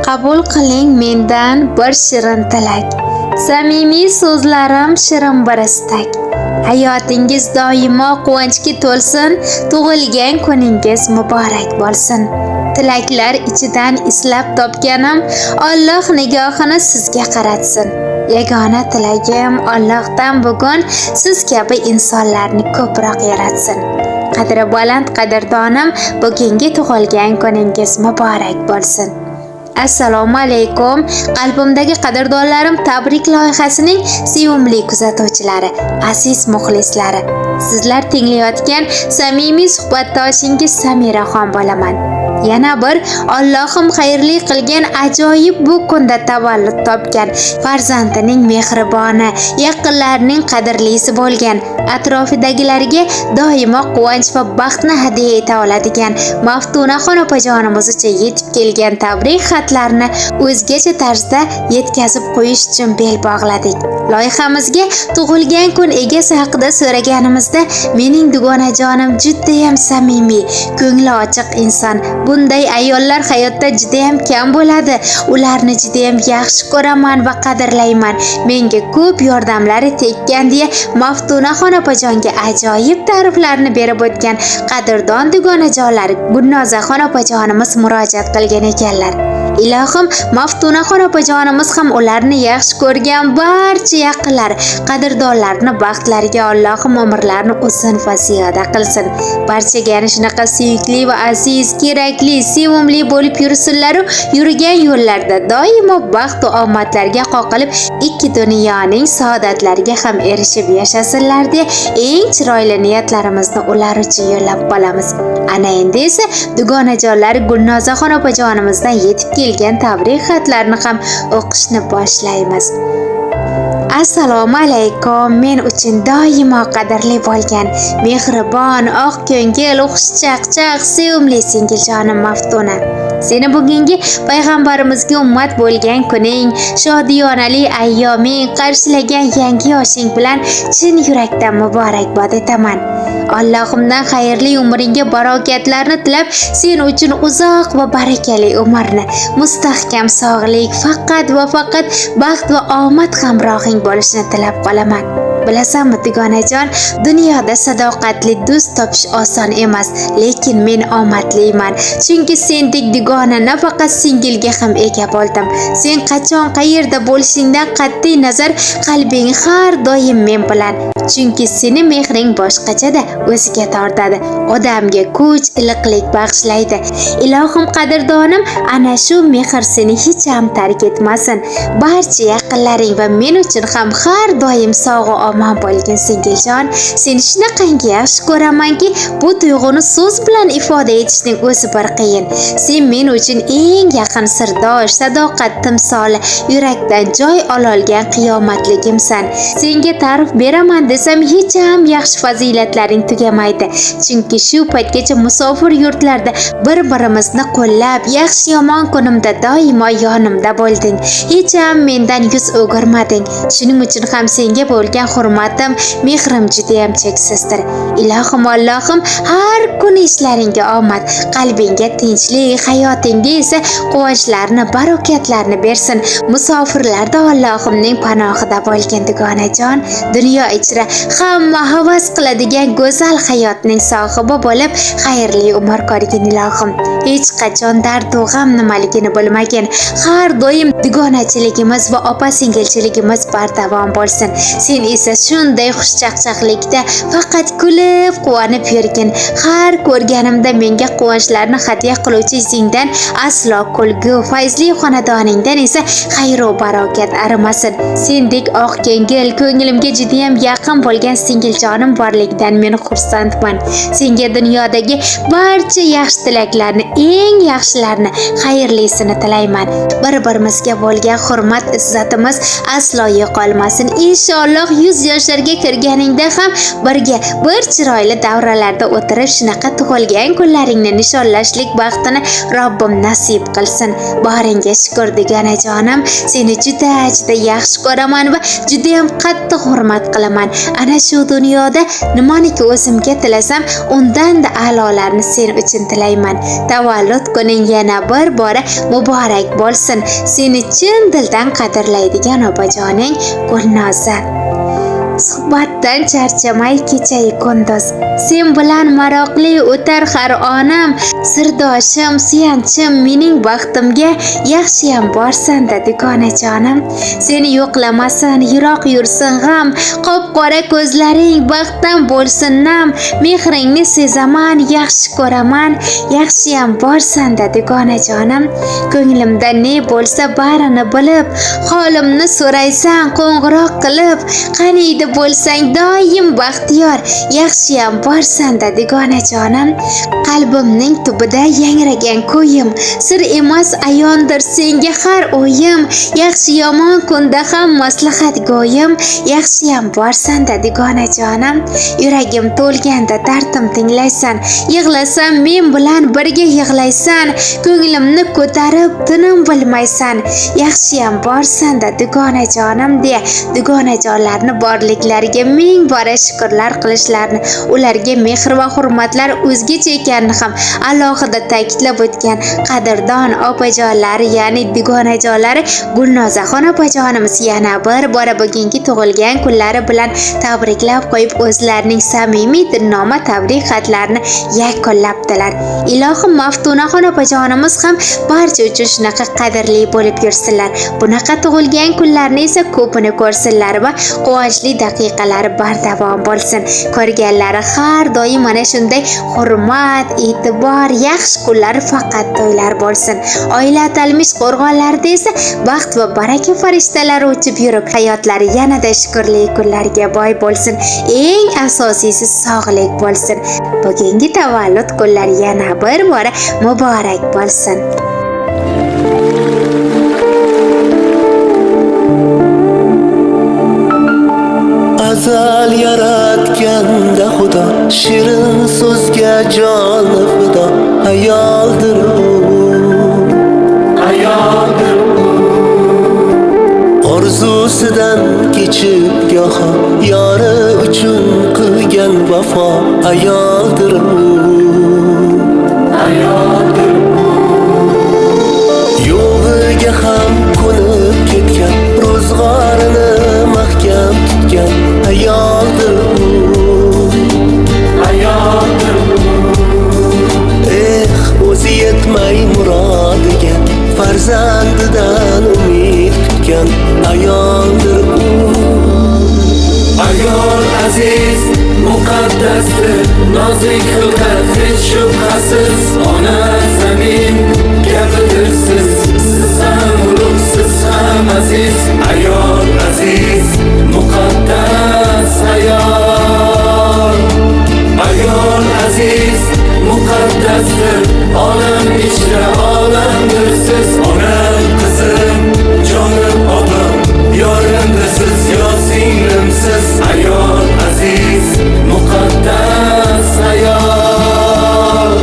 Qabul qiling mendan bir shirin tilak. Samimiy so'zlarim shirin bir istak. Hayotingiz doimo quvonchga to'lsin, tug'ilgan kuningiz muborak bo'lsin. Tilaklar ichidan islab topganim, Alloh nigohini sizga qaratsin. Yagona tilagim Allohdan bugun siz kabi insonlarni ko'proq yaratsin. Qadri baland qadrdonim, bugungi tug'ilgan kuningiz muborak bo'lsin. Assalomu alaykum. Qalbimdagi qadrdonlarim tabrik loyihasining sevimli kuzatuvchilari, aziz muxlislari. Sizlar tinglayotgan samimiy suhbatdoshingiz Samiraxon bo'laman. Yana bir Allohim xayrli qilgan ajoyib bu kunda tavallud topgan farzandining mehriboni, yaqinlarining qadrlisi bo'lgan, atrofidagilarga doimo quvonch va baxtni hadya eta oladigan Maftunaxon opajonimiz uchun yetib kelgan tabrik xatlarni o'zgacha tarzda yetkazib qo'yish uchun bel bog'ladik. Loyihamizga tug'ilgan kun egasi haqida so'raganimizda mening dugonajonim juda ham samimiy, ko'ngli ochiq inson. Bunday ayollar hayotda juda ham kam bo'ladi. Ularni juda ham yaxshi ko'raman va qadrlayman. Menga ko'p yordamlari tekkan deya Maftunaxon opajonga ajoyib ta'riflarni berib o'tgan qadrdon dugonajonlar Gulnozaxon opajonimiz murojaat qilgan ekanlar. Ilohim, Maftunaxon opajonimiz ham ularni yaxshi ko'rgan barcha yaqinlar, qadrdonlarni baxtlariga Allohim umrlarini uzun va ziyoda qilsin. Barchaga yana shunaqa suyukli va aziz, kerakli, sevimli bo'lib yursinlar, yurgan yo'llarda doimo baxt va omadlarga qoqilib, ikki dunyoning saodatlariga ham erishib yashasinlar deb eng chiroyli niyatlarimizni ular uchun yo'llab qolamiz. Ana endi esa dugonajonlar Gulnozaxon opajonimizdan yetib kelgan tabrik xatlarni ham o'qishni boshlaymiz. Assalomu alaykum. Men uchun doimo qadrli bo'lgan, mehribon, oq ko'ngil, xushchaqchaq, sevimli singiljonim Maftuna. Seni bugungi payg'ambarimizga ummat bo'lgan kuning, shodiyonali ayyoming, qarshilagan yangi yoshing bilan chin yurakdan muborakbod etaman. Allohimdan xayrli umringga barokatlarni tilab, sen uchun uzoq va barakali umrni, mustahkam sog'lik, faqat va faqat baxt va omad hamrohing bo'lishini tilab qolaman. Bilasanmi dugonajon, dunyoda sadoqatli do'st topish oson emas, lekin men omadliman. Chunki sendek dugona nafaqat singilga ham ega bo'ldim. Sen qachon qayerda bo'lishingdan qat'iy nazar qalbing har doim men bilan. Chunki seni mehring boshqachada o'ziga tortadi. Odamga kuch, iliqlik bag'ishlaydi. Ilohim qadrdonim, ana shu mehr seni hech ham tark etmasin. Barcha yaqinlaring va men uchun ham har doim sog' va omon bo'lgin singiljon. Seni shunaqangi yaxshi ko'ramanki, bu tuyg'uni so'z bilan ifoda etishning o'zi bir qiyin. Sen men uchun eng yaqin sirdosh, sadoqat timsoli, yurakdan joy ololgan qiyomatligimsan. Senga ta'rif beraman desam hech ham yaxshi fazilatlaring tugamaydi. Chunki shu paytgacha musofir yurtlarda bir-birimizni qo'llab, yaxshi yomon kunimda doimo yonimda bo'lding. Hech ham mendan yuz o'girmading. Shuning uchun ham senga bo'lgan hurmatim, mehrim juda ham cheksizdir. Ilohim Allohim har kun ishlaringga omad, qalbingga tinchlik, hayotingga esa quvonchlarni, barokatlarni bersin. Musofirlarda Allohimning panohida bo'lgan dugonajon, dunyo ichra hamma havas qiladigan go'zal hayotning sohibi bo'lib, xayrli umr ko'rgin ilohim. Hech qachon dard va g'am nimaligini bilmagan, har doim dugonachiligimiz va opa-singilchiligimiz bardavom bo'lsin. Sen esa shunday xushchaqchaqlikda faqat kulib, quvonib yurgin. Har ko'rganimda menga quvonchlarni hadya qiluvchi izingdan aslo kulgu, fayzli xonadoningdan esa xayr va barokat arimasin. Sendek oq ko'ngil, ko'nglimga juda ham yaqin bo'lgan singiljonim borligidan men xursandman. Senga dunyodagi barcha yaxshi tilaklarni, eng yaxshilarni, xayrlisini tilayman. Bir-birimizga bo'lgan hurmat, izzatimiz aslo yo'qolmasin. Inshaalloh yuz yoshlarga kirganingda ham birga bir chiroyli davralarda o'tirib shunaqa tug'ilgan kunlaringni nishonlashlik baxtini Robbim nasib qilsin. Boringga shukr deganajonim, seni juda yaxshi ko'raman va juda ham qattiq hurmat qilaman. Ana shu dunyoda nimaniki o'zimga tilasam, undan-da a'lolarni sen uchun tilayman. Tavallud kuning yana bir bora muborak bo'lsin. Seni chin dildan qadrlaydigan opajoning Gulnoza. Suhbatdan charchamay kechayi kunduz, sen bilan maroqli o'tar har onam, sirdoshim, suyanchim, mening baxtimga yaxshiyam borsan-da dugonajonim. Seni yo'qlamasin, yiroq yursin g'am, qop-qora ko'zlaring baxtdan bo'lsin nam, mehringni sezaman, yaxshi ko'raman, yaxshiyam borsan-da dugonajonim. Ko'nglimda ne bo'lsa barini bilib, holimni so'raysan qo'ng'iroq qilib, qaniydi bo'lsang doim baxtiyor, yaxshiyam borsan-da dugonajonim. Qalbimning tubida yangragan ko'yim, sir emas ayondir senga har o'yim, yaxshi yomon kunda ham maslahat go'yim, yaxshiyam borsan-da dugonajonim. Yuragim to'lganda dardim tinglaysan, yig'lasam men bilan birga yig'laysan, ko'nglimni ko'tarib tinim bilmaysan, yaxshiyam borsan-da dugonajonim deya dugonajonlarni borliklariga ming bora shukrlar qilishlarini, ularga mehr va hurmatlar o'zgacha ekanini ham alohida ta'kidlab o'tgan qadrdon opajonlari, ya'ni dugonajonlari Gulnozaxon opajonimiz yana bir bora bugungi tug'ilgan kunlari bilan tabriklab qo'yib, o'zlarining samimiy dilnoma tabrik xatlarini yakunlabdilar. Ilohim Maftunaxon opajonimiz ham barcha uchun shunaqa qadrli bo'lib yursinlar. Bunaqa tug'ilgan kunlarni esa ko'pini ko'rsinlar va quvonchli daqiqalari bardavom bo'lsin. Ko'rganlari har doim mana shunday hurmat, e'tibor, yaxshi kunlar faqat to'ylar bo'lsin. Oila atalmish qo'rg'onlarida esa baxt va baraka farishtalari uchib yurib, hayotlari yanada shukrli kunlarga boy bo'lsin. Eng asosiysi sog'lik bo'lsin. Bugungi tavallud kunlari yana bir bora muborak bo'lsin. Azal yaratganda Xudo, shirin so'zga joni fido, ayoldir u, ayoldir u. Orzusidan kechib goho, yori uchun qilgan vafo, ayoldir u, ayoldir u. Yo'g'iga ham ko'nib ketgan, ro'zg'orini mahkam tutgan, ayoldir u, ayoldir u. O'zi yetmay murodiga, farzandidan umid kutgan, ayoldir u. Ayol aziz, muqaddasdir, nozik xilqat, hech shubhasiz, ona zamin kabidirsiz, siz ham ulug', siz ham aziz. Ayol aziz, muqaddas ayol. Ayol aziz, muqaddasdir, olam ichra olamdir siz. Onam, qizim, jonim, obim, yorimdisiz, yo singlimsiz. Ayol aziz, muqaddas ayol.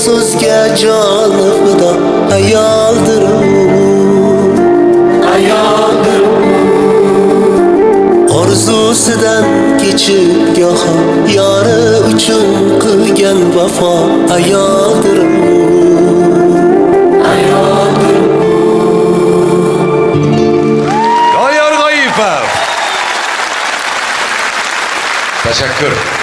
so'zga joni fido ayoldir u. ayoldir Orzusidan kechib goho yori uchun qilgan vafo ayoldir u. ayoldir Doyor G'oyipov. Tashakkur.